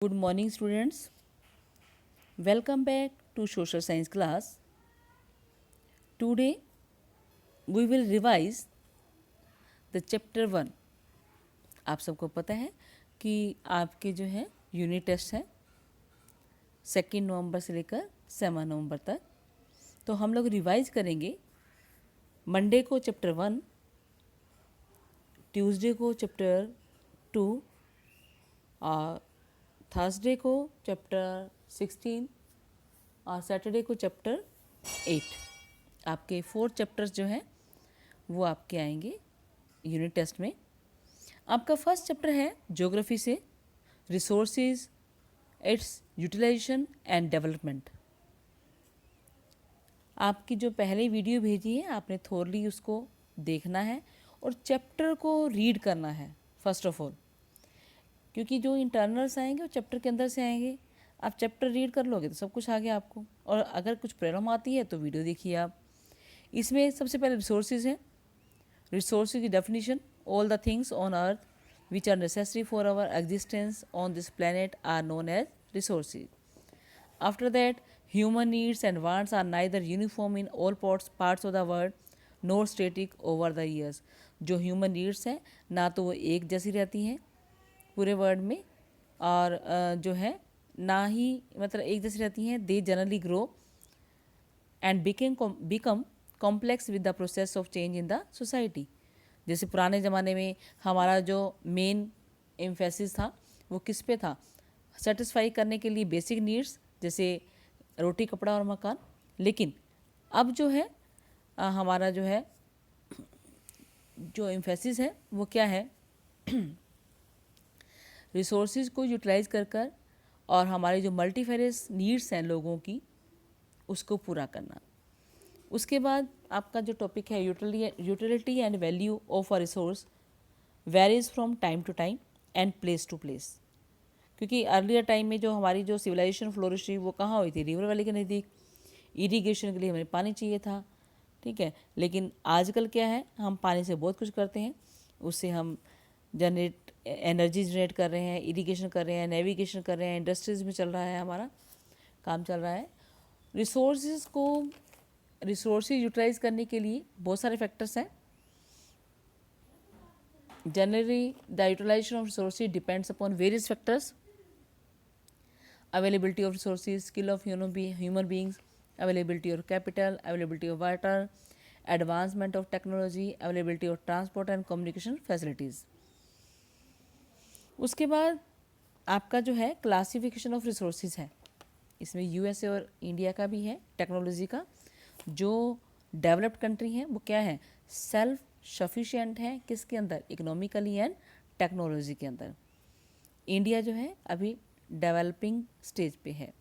Good morning, students. Welcome back to social science class. Today we will revise the chapter 1. आप सबको पता है कि आपके जो है यूनिट टेस्ट है 2 नवंबर से लेकर 7 नवंबर तक. तो हम लोग रिवाइज करेंगे मंडे को चैप्टर 1, ट्यूसडे को चैप्टर 2 और थर्सडे को चैप्टर 16 और सैटरडे को चैप्टर 8. आपके 4 चैप्टर्स जो हैं वो आपके आएंगे यूनिट टेस्ट में. आपका फर्स्ट चैप्टर है ज्योग्राफी से resources, its utilisation and development. आपकी जो पहले वीडियो भेजी है आपने थोरली उसको देखना है और चैप्टर को रीड करना है फर्स्ट ऑफ ऑल, क्योंकि जो इंटरनल्स आएंगे वो चैप्टर के अंदर से आएंगे. आप चैप्टर रीड कर लोगे तो सब कुछ आ गया आपको. और अगर कुछ प्रॉब्लम आती है तो वीडियो देखिए आप. इसमें सबसे पहले रिसोर्सेज है. रिसोर्सेज की definition: all the things on earth which are necessary for our existence on this planet are known as resources. After that, human needs and wants are neither uniform in all parts of the world nor static over the years. जो human needs हैं ना तो वो एक जैसी रहती हैं पूरे वर्ल्ड में, और जो है ना ही मतलब एक जैसी रहती हैं. They generally grow and become complex with the process of change in the society. जैसे पुराने ज़माने में हमारा जो मेन एम्फेसिस था वो किस पे था? सेटिस्फाई करने के लिए बेसिक नीड्स जैसे रोटी, कपड़ा और मकान. लेकिन अब जो है हमारा जो है जो एम्फेसिस है वो क्या है? रिसोर्सेज को यूटिलाइज कर और हमारी जो मल्टीफेरेस नीड्स हैं लोगों की उसको पूरा करना. उसके बाद आपका जो टॉपिक है utility and value of a resource varies from time to time and place to place. क्योंकि अर्लियर टाइम में जो हमारी जो सिविलाइजेशन फ्लोरिश हुई वो कहाँ हुई थी? रिवर वैली के नज़दीक. इरीगेशन के लिए हमें पानी चाहिए था, ठीक है. लेकिन आजकल क्या है, हम पानी से बहुत कुछ करते हैं. उससे हम एनर्जी जनरेट कर रहे हैं, इरिगेशन कर रहे हैं, नेविगेशन कर रहे हैं, इंडस्ट्रीज़ में चल रहा है, हमारा काम चल रहा है. रिसोर्सेज यूटिलाइज करने के लिए बहुत सारे फैक्टर्स हैं. Generally the utilisation of resources depends upon various factors: availability of resources, skill of human beings, availability of capital, availability of water, advancement of technology, availability of transport and communication facilities. उसके बाद आपका जो है classification of resources है. इसमें USA और India का भी है टेक्नोलॉजी का. जो डेवलप्ड कंट्री हैं वो क्या है? सेल्फ सफिशिएंट है. किसके अंदर? इकोनॉमिकली एंड टेक्नोलॉजी के अंदर. इंडिया जो है अभी डेवलपिंग स्टेज पे है.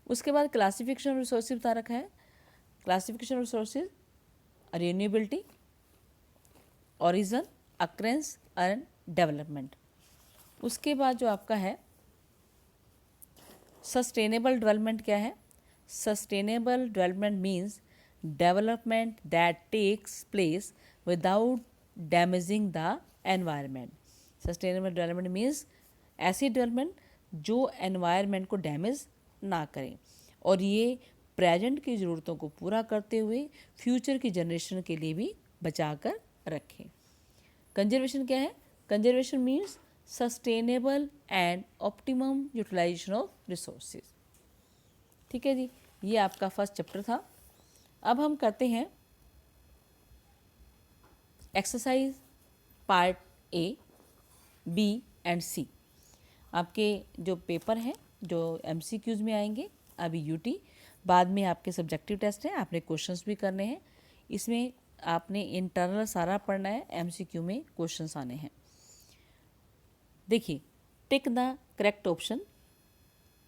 उसके बाद क्लासिफिकेशन ऑफ रिसोर्सेज बता रखा है. Classification of resources: renewability, origin, occurrence and development. उसके बाद जो आपका है सस्टेनेबल डेवलपमेंट क्या है? Sustainable development means development that takes place without damaging the environment. Sustainable development means ऐसी डेवलपमेंट जो एनवायरनमेंट को डैमेज ना करें और ये प्रेजेंट की ज़रूरतों को पूरा करते हुए फ्यूचर की जनरेशन के लिए भी बचा कर रखें. कंजर्वेशन क्या है? Conservation means sustainable and optimum utilisation of resources. ठीक है जी, ये आपका फर्स्ट चैप्टर था. अब हम करते हैं exercise part A, B and C. आपके जो पेपर हैं जो एमसीक्यूज में आएंगे, अभी यूटी, बाद में आपके सब्जेक्टिव टेस्ट हैं, आपने क्वेश्चंस भी करने हैं. इसमें आपने इंटरनल सारा पढ़ना है, एमसीक्यू में क्वेश्चंस आने हैं. देखिए, tick the correct option.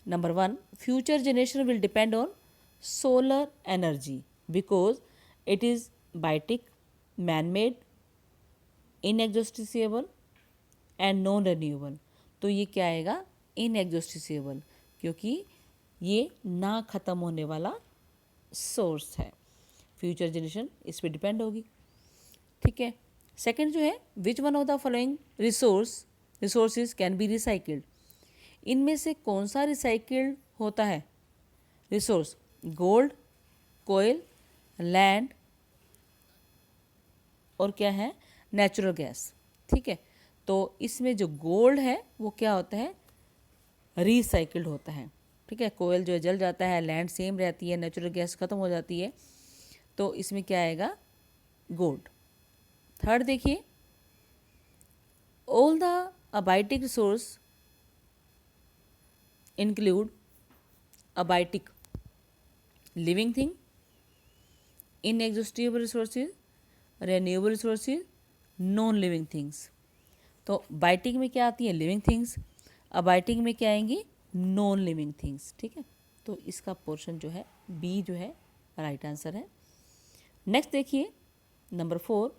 Number 1, future generation will depend on solar energy because it is biotic, man made, inexhaustible and non renewable. तो ये क्या आएगा? इनएग्जॉस्टिसेबल, क्योंकि ये ना ख़त्म होने वाला सोर्स है. फ्यूचर जनरेशन इस पर डिपेंड होगी. ठीक है. सेकंड जो है, which one of the following resources can be recycled? इनमें से कौन सा रिसाइकिल्ड होता है रिसोर्स? गोल्ड, कोयल, लैंड और क्या है? Natural gas. ठीक है, तो इसमें जो गोल्ड है वो क्या होता है? रिसाइकिल्ड होता है। ठीक है, कोयल जो है जल जाता है, लैंड सेम रहती है, नेचुरल गैस ख़त्म हो जाती है, तो इसमें क्या आएगा? गोल्ड। थर्ड देखिए, all the abiotic resource include abiotic living thing, inexhaustible resources, renewable resources, non living things. तो बाइटिक में क्या आती है? Living things. अबाइटिक में क्या आएंगी? Non living things. ठीक है, तो इसका पोर्शन जो है बी जो है राइट आंसर है। नेक्स्ट देखिए number 4,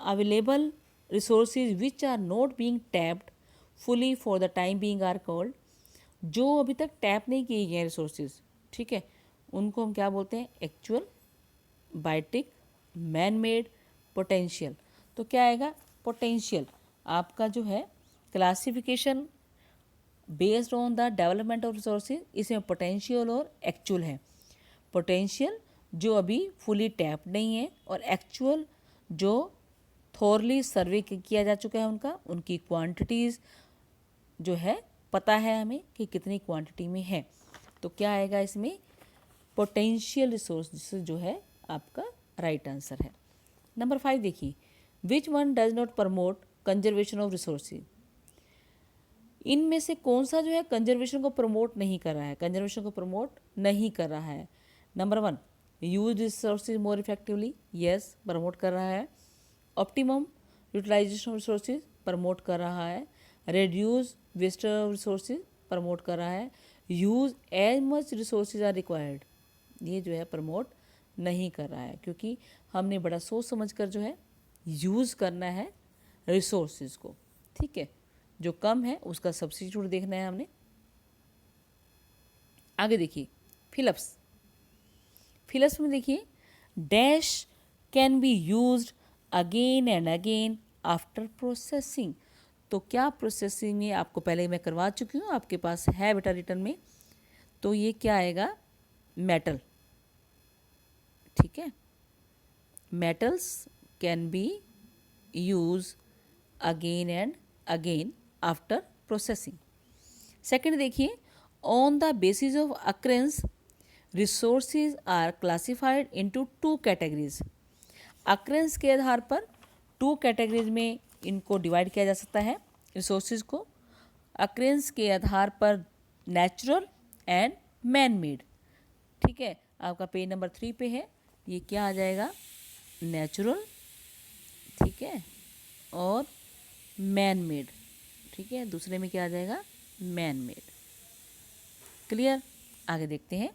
available resources which are not being tapped fully for the time being are called. जो अभी तक टैप नहीं किए गए रिसोर्सेज, ठीक है, उनको हम क्या बोलते हैं? Actual, biotic, man made, potential. तो क्या आएगा? पोटेंशियल। आपका जो है classification based on the development of resources, इसमें पोटेंशियल और एक्चुअल है। पोटेंशियल जो अभी फुली टैप नहीं है, और एक्चुअल जो थोरली सर्वे किया जा चुका है उनकी क्वांटिटीज़ जो है पता है हमें कि कितनी क्वांटिटी में है। तो क्या आएगा इसमें? पोटेंशियल रिसोर्स जो है आपका राइट आंसर है। नंबर 5 देखिए, which one does not promote conservation of resources. इनमें से कौन सा जो है कंजर्वेशन को प्रमोट नहीं कर रहा है? कंजर्वेशन को प्रमोट नहीं कर रहा है। Number 1, use resources more effectively, yes promote कर रहा है। Optimum utilisation of resources promote कर रहा है। Reduce waste of resources promote कर रहा है। Use as much resources are required, ये जो है प्रमोट नहीं कर रहा है, क्योंकि हमने बड़ा सोच समझ कर जो है यूज़ करना है रिसोर्सेज को। ठीक है, जो कम है उसका सब्स्टिट्यूट देखना है हमने। आगे देखिए फिलअप्स। फिलअप्स में देखिए, dash can be used again and again after processing. तो क्या प्रोसेसिंग में आपको पहले मैं करवा चुकी हूँ, आपके पास है बेटा रिटर्न में। तो ये क्या आएगा? मेटल। ठीक है, metals can be use again and again after processing. Second देखिए, on the basis of occurrence resources are classified into 2 categories. Occurrence के आधार पर 2 कैटेगरीज में इनको डिवाइड किया जा सकता है रिसोर्सेज को। अक्रेंस के आधार पर नेचुरल एंड मैन मेड। ठीक है, आपका पेज नंबर 3 पे है, ये क्या आ जाएगा? नेचुरल, ठीक है, और मैन मेड। ठीक है, दूसरे में क्या आ जाएगा? Man made. क्लियर? आगे देखते हैं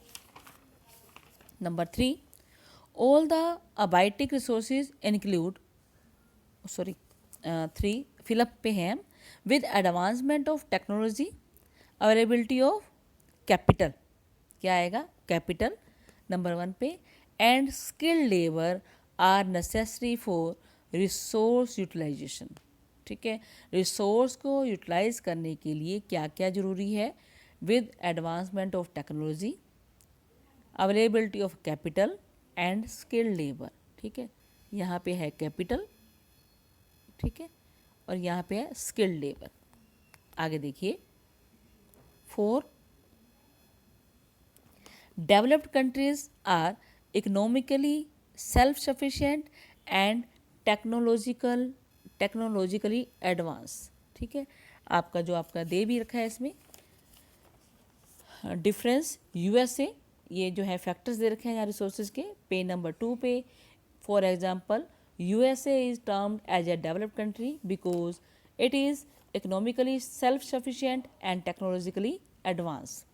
number 3, all the abiotic resources include 3 fill up पे हैं with advancement of technology, availability of capital. क्या आएगा? कैपिटल नंबर 1 पे, and skilled labour are necessary for resource utilisation. ठीक है, रिसोर्स को यूटिलाइज करने के लिए क्या क्या ज़रूरी है? With advancement of technology, availability of capital and skilled labour. ठीक है, यहाँ पे है कैपिटल, ठीक है, और यहाँ पे है स्किल्ड लेबर। आगे देखिए 4, developed countries are economically self sufficient and technologically advance. ठीक है, आपका जो आपका दे भी रखा है इसमें डिफरेंस यूएसए, ये जो है फैक्टर्स दे रखे हैं यहाँ रिसोर्सेज के। पेज नंबर 2 पे for example, USA is termed as a developed country because it is economically self sufficient and technologically advance.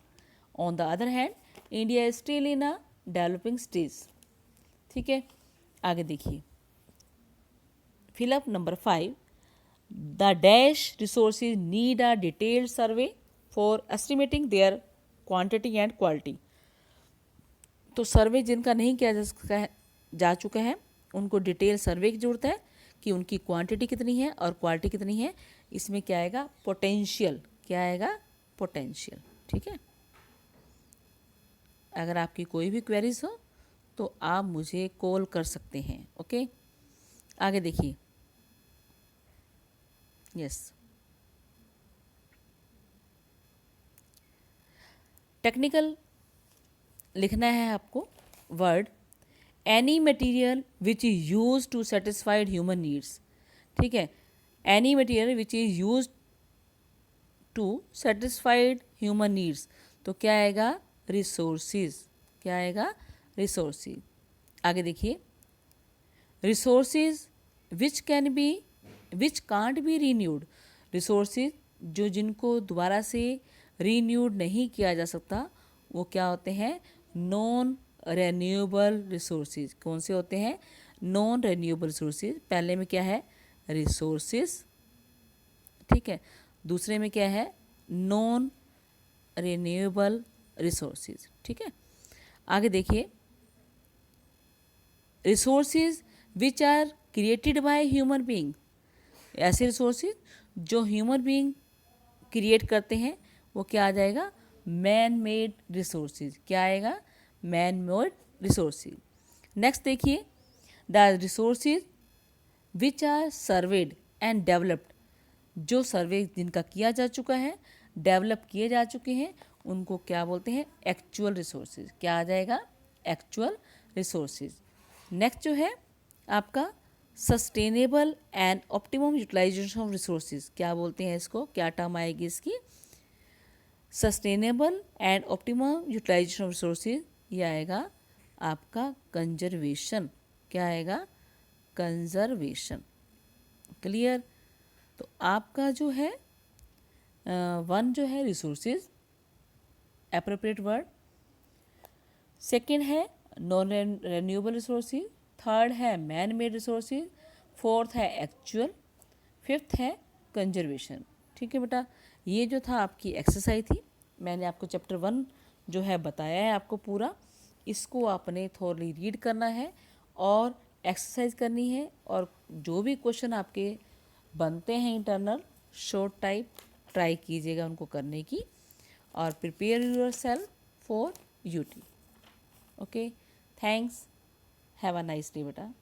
On the other hand, India is still in a developing stage. ठीक है, आगे देखिए fill up number 5, the dash resources need a detailed survey for estimating their quantity and quality. तो survey जिनका नहीं किया जा चुका है उनको डिटेल सर्वे की ज़रूरत है कि उनकी क्वांटिटी कितनी है और क्वालिटी कितनी है। इसमें क्या आएगा? पोटेंशियल। क्या आएगा? पोटेंशियल। ठीक है, अगर आपकी कोई भी क्वेरीज हो तो आप मुझे कॉल कर सकते हैं। ओके, आगे देखिए। यस, टेक्निकल लिखना है आपको word any material which is use to satisfied human needs. ठीक है, any material which is use to satisfied human needs, तो क्या आएगा? रिसोर्सिस। क्या आएगा? रिसोर्सिस। आगे देखिए, resources which can't be renewed. Resources जो जिनको दोबारा से रीन्यूड नहीं किया जा सकता वो क्या होते हैं? Non renewable resources. कौन से होते हैं? Non renewable resources. पहले में क्या है? रिसोर्सिस। ठीक है, दूसरे में क्या है? Non renewable resources. ठीक है, आगे देखिए, resources which are created by human being. ऐसे रिसोर्सिस जो ह्यूमन बीइंग क्रिएट करते हैं वो क्या आ जाएगा? Man made resources. क्या आएगा? Man made resources. नेक्स्ट देखिए, the resources which are surveyed and developed. जो सर्वे जिनका किया जा चुका है, डेवलप किए जा चुके हैं, उनको क्या बोलते हैं? Actual resources. क्या आ जाएगा? Actual resources. नेक्स्ट जो है आपका sustainable and optimum utilisation of resources. क्या बोलते हैं इसको? क्या टर्म आएगी इसकी? Sustainable and optimum utilisation of resources. ये आएगा आपका कंजर्वेशन। क्या आएगा? कंजर्वेशन। क्लियर? तो आपका जो है वन जो है रिसोर्सिस, एप्रोप्रिएट वर्ड। सेकंड है नॉन रेन्यूएबल रिसोर्सिस। थर्ड है मैन मेड रिसोर्सिस। फोर्थ है एक्चुअल। फिफ्थ है कंजर्वेशन। ठीक है बेटा, ये जो था आपकी एक्सरसाइज थी। मैंने आपको चैप्टर 1 जो है बताया है आपको पूरा। इसको आपने थोरली रीड करना है और एक्सरसाइज करनी है, और जो भी क्वेश्चन आपके बनते हैं इंटरनल शॉर्ट टाइप, ट्राई कीजिएगा उनको करने की, और prepare yourself for UT. Okay, thanks, have a nice day बेटा।